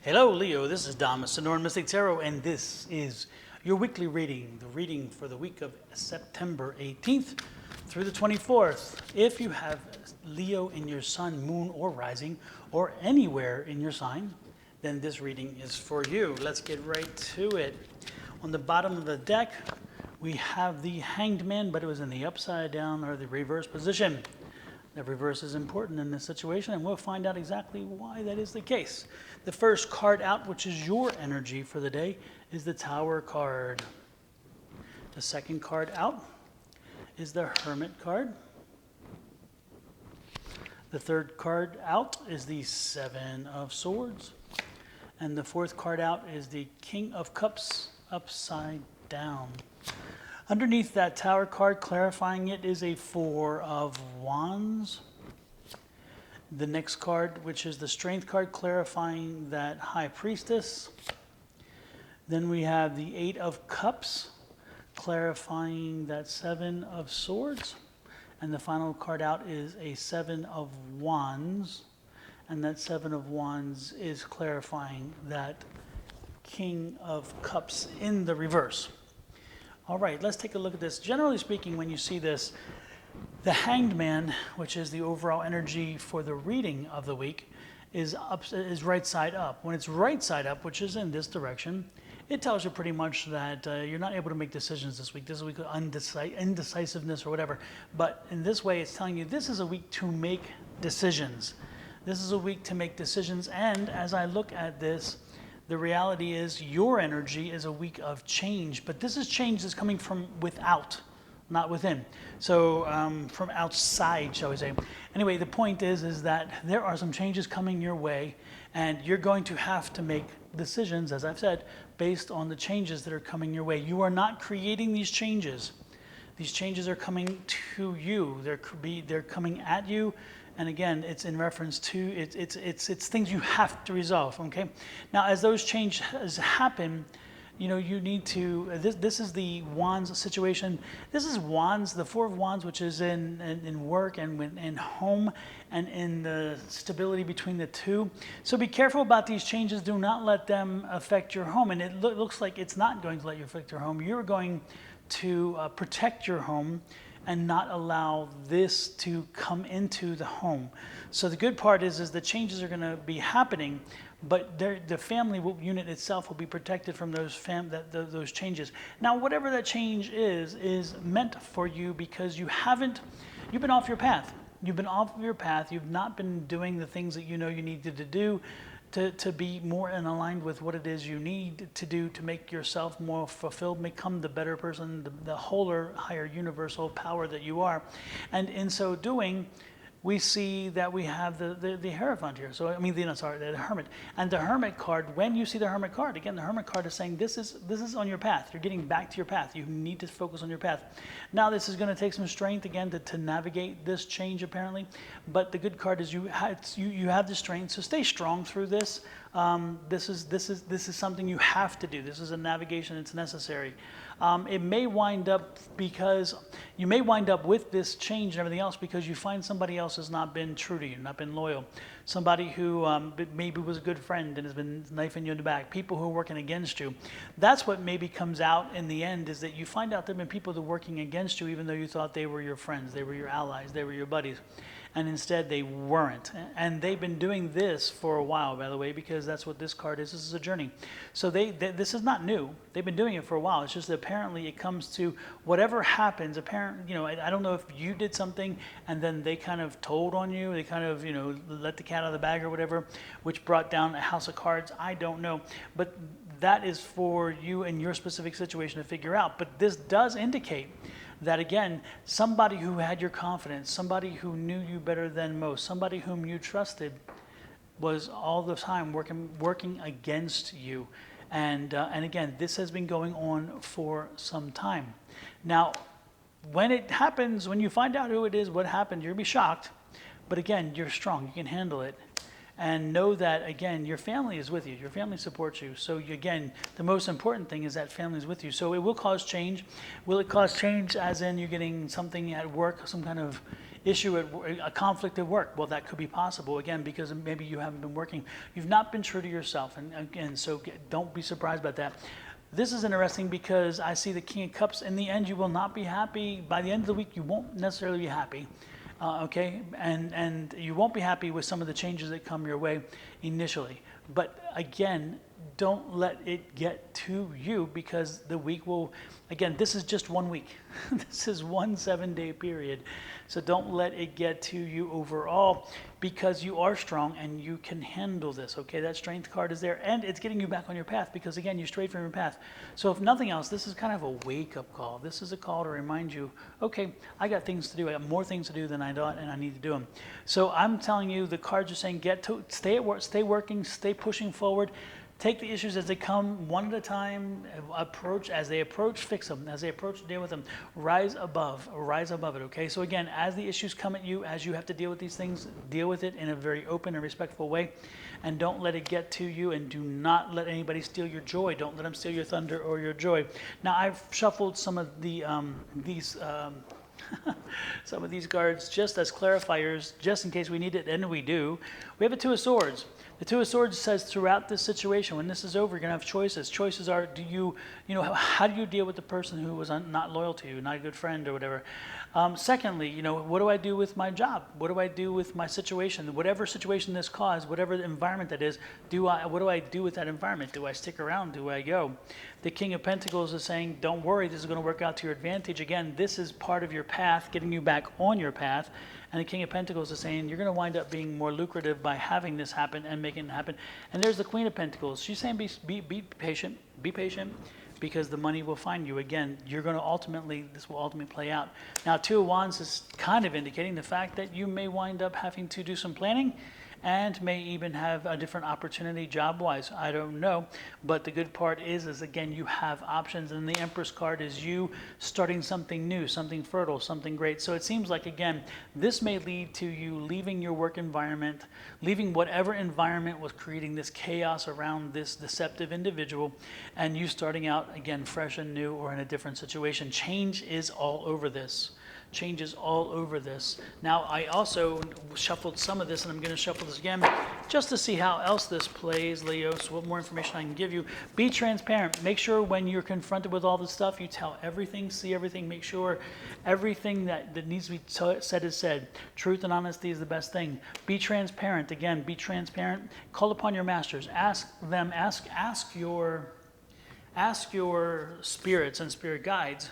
Hello, Leo. This is Dom of Sonoran Mystic Tarot, and this is your weekly reading, the reading for the week of September 18th through the 24th. If you have Leo in your sun, moon, or rising, or anywhere in your sign, then this reading is for you. Let's get right to it. On the bottom of the deck, we have the Hanged Man, but it was in the upside down or the reverse position. The reverse is important in this situation, and we'll find out exactly why that is the case. The first card out, which is your energy for the day, is the Tower card. The second card out is the Hermit card. The third card out is the Seven of Swords. And the fourth card out is the King of Cups upside down. Underneath that Tower card, clarifying it, is a Four of Wands. The next card, which is the Strength card, clarifying that High Priestess. Then we have the Eight of Cups, clarifying that Seven of Swords. And the final card out is a Seven of Wands. And that Seven of Wands is clarifying that King of Cups in the reverse. All right, let's take a look at this. Generally speaking, when you see this, the Hanged Man, which is the overall energy for the reading of the week, is right side up. When it's right side up, which is in this direction, it tells you pretty much that you're not able to make decisions this week. This is a week of indecisiveness or whatever. But in this way, it's telling you this is a week to make decisions. This is a week to make decisions. And as I look at this, the reality is your energy is a week of change, but this is change that's coming from without, not within. So from outside, shall we say. Anyway, the point is that there are some changes coming your way, and you're going to have to make decisions, as I've said, based on the changes that are coming your way. You are not creating these changes. These changes are coming to you. They're coming at you. And again, it's in reference to, it's things you have to resolve, okay? Now, as those changes happen, you know, you need to, this is the Wands situation. This is Wands, the Four of Wands, which is in work and in home and in the stability between the two. So be careful about these changes. Do not let them affect your home. And it looks like it's not going to let you affect your home. You're going to protect your home and not allow this to come into the home. So the good part is the changes are going to be happening, but the family unit itself will be protected from those changes. Now, whatever that change is meant for you because you've been off your path. You've been off of your path. You've not been doing the things that you know you needed to do to be more in aligned with what it is you need to do to make yourself more fulfilled, become the better person, the wholer, higher universal power that you are. And in so doing, we see that we have the Hierophant here. So, I mean, the Hermit. And the Hermit card, when you see the Hermit card, again, the Hermit card is saying this is on your path. You're getting back to your path. You need to focus on your path. Now, this is going to take some strength, again, to navigate this change, apparently. But the good card is you have the strength, so stay strong through this. This is something you have to do. This is a navigation that's necessary. It may wind up because you may wind up with this change and everything else because you find somebody else has not been true to you, not been loyal. Somebody who maybe was a good friend and has been knifing you in the back. People who are working against you. That's what maybe comes out in the end, is that you find out there have been people that are working against you even though you thought they were your friends, they were your allies, they were your buddies. And instead they weren't. And they've been doing this for a while, by the way, because that's what this card is. This is a journey. So this is not new. They've been doing it for a while. It's just that apparently it comes to whatever happens. Apparently, you know, I don't know if you did something and then they kind of told on you. They kind of, you know, let the cat out of the bag or whatever, which brought down a house of cards. I don't know. But that is for you and your specific situation to figure out. But this does indicate that, again, somebody who had your confidence, somebody who knew you better than most, somebody whom you trusted was all the time working against you. And again, this has been going on for some time. Now, when it happens, when you find out who it is, what happened, you'll be shocked. But again, you're strong. You can handle it. And know that, again, your family is with you. Your family supports you. So, again, the most important thing is that family is with you. So it will cause change. Will it cause change as in you're getting something at work, some kind of issue a conflict at work. Well, that could be possible, again, because maybe you haven't been working. You've not been true to yourself, and again, so don't be surprised about that. This is interesting because I see the King of Cups. In the end, you will not be happy. By the end of the week, you won't necessarily be happy. Okay, and you won't be happy with some of the changes that come your way initially. But again, don't let it get to you, because the week will, again, this is just 1 week. This is 1 7-day period. So don't let it get to you overall, because you are strong and you can handle this, okay? That strength card is there, and it's getting you back on your path, because again, you're straight from your path. So if nothing else, this is kind of a wake-up call. This is a call to remind you, okay, I got things to do. I got more things to do than I thought, and I need to do them. So I'm telling you, the cards are saying stay at work, stay working, stay pushing forward. Take the issues as they come, one at a time. As they approach, fix them. As they approach, deal with them. Rise above it, okay? So again, as the issues come at you, as you have to deal with these things, deal with it in a very open and respectful way, and don't let it get to you, and do not let anybody steal your joy. Don't let them steal your thunder or your joy. Now, I've shuffled some of some of these cards just as clarifiers, just in case we need it, and we do. We have a Two of Swords. The Two of Swords says throughout this situation, when this is over, you're going to have choices. Choices are, how do you deal with the person who was not loyal to you, not a good friend or whatever? Secondly, what do I do with my job? What do I do with my situation? Whatever situation this caused, whatever the environment that is, what do I do with that environment? Do I stick around? Do I go? The King of Pentacles is saying, don't worry, this is going to work out to your advantage. Again, this is part of your path, getting you back on your path. And the King of Pentacles is saying, you're going to wind up being more lucrative by having this happen and making it happen. And there's the Queen of Pentacles. She's saying, be patient, because the money will find you. Again, this will ultimately play out. Now, Two of Wands is kind of indicating the fact that you may wind up having to do some planning, and may even have a different opportunity job-wise. I don't know. But the good part is again, you have options. And the Empress card is you starting something new, something fertile, something great. So it seems like, again, this may lead to you leaving your work environment, leaving whatever environment was creating this chaos around this deceptive individual, and you starting out, again, fresh and new, or in a different situation. Change is all over this. Changes all over this. Now, I also shuffled some of this, and I'm going to shuffle this again just to see how else this plays, Leo, so what more information I can give you. Be transparent. Make sure when you're confronted with all this stuff, you tell everything, see everything, make sure everything that needs to be said is said. Truth and honesty is the best thing. Be transparent. Again, be transparent. Call upon your masters. Ask them, ask your spirits and spirit guides,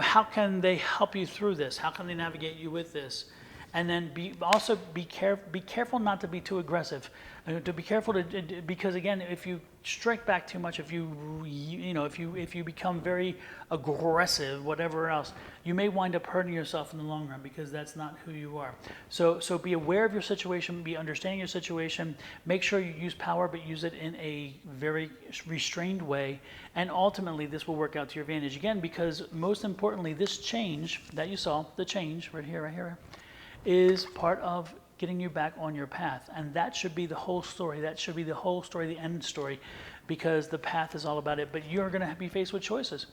how can they help you through this? How can they navigate you with this? And then be careful not to be too aggressive. To be careful because again, if you strike back too much, if you become very aggressive, whatever else, you may wind up hurting yourself in the long run, because that's not who you are. So be aware of your situation, be understanding your situation. Make sure you use power, but use it in a very restrained way. And ultimately, this will work out to your advantage again, because most importantly, this change that you saw, the change right here, is part of getting you back on your path. And that should be the whole story. That should be the whole story, the end story, because the path is all about it. But you're going to be faced with choices.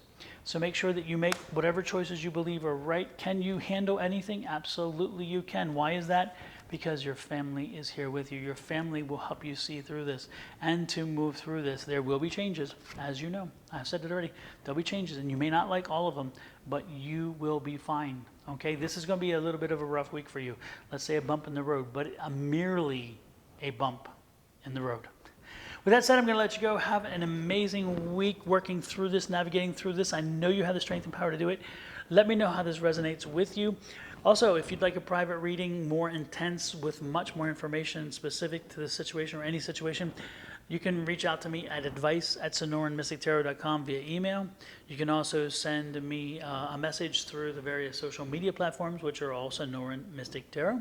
So make sure that you make whatever choices you believe are right. Can you handle anything? Absolutely you can. Why is that? Because your family is here with you. Your family will help you see through this and to move through this. There will be changes, as you know. I've said it already. There'll be changes, and you may not like all of them, but you will be fine. Okay, this is going to be a little bit of a rough week for you. Let's say a bump in the road, but merely a bump in the road. With that said, I'm going to let you go. Have an amazing week working through this, navigating through this. I know you have the strength and power to do it. Let me know how this resonates with you. Also, if you'd like a private reading, more intense, with much more information specific to the situation or any situation, you can reach out to me at advice@sonoranmystictarot.com via email. You can also send me a message through the various social media platforms, which are all Sonoran Mystic Tarot.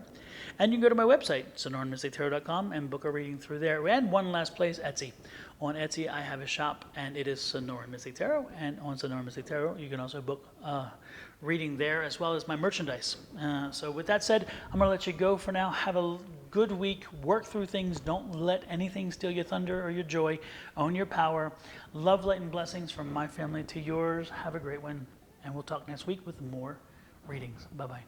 And you can go to my website, sonoranmystictarot.com, and book a reading through there. And one last place, Etsy. On Etsy, I have a shop, and it is Sonoran Mystic Tarot. And on Sonoran Mystic Tarot, you can also book reading there, as well as my merchandise. So with that said, I'm going to let you go for now. Have a good week. Work through things. Don't let anything steal your thunder or your joy. Own your power. Love, light, and blessings from my family to yours. Have a great one. And we'll talk next week with more readings. Bye-bye.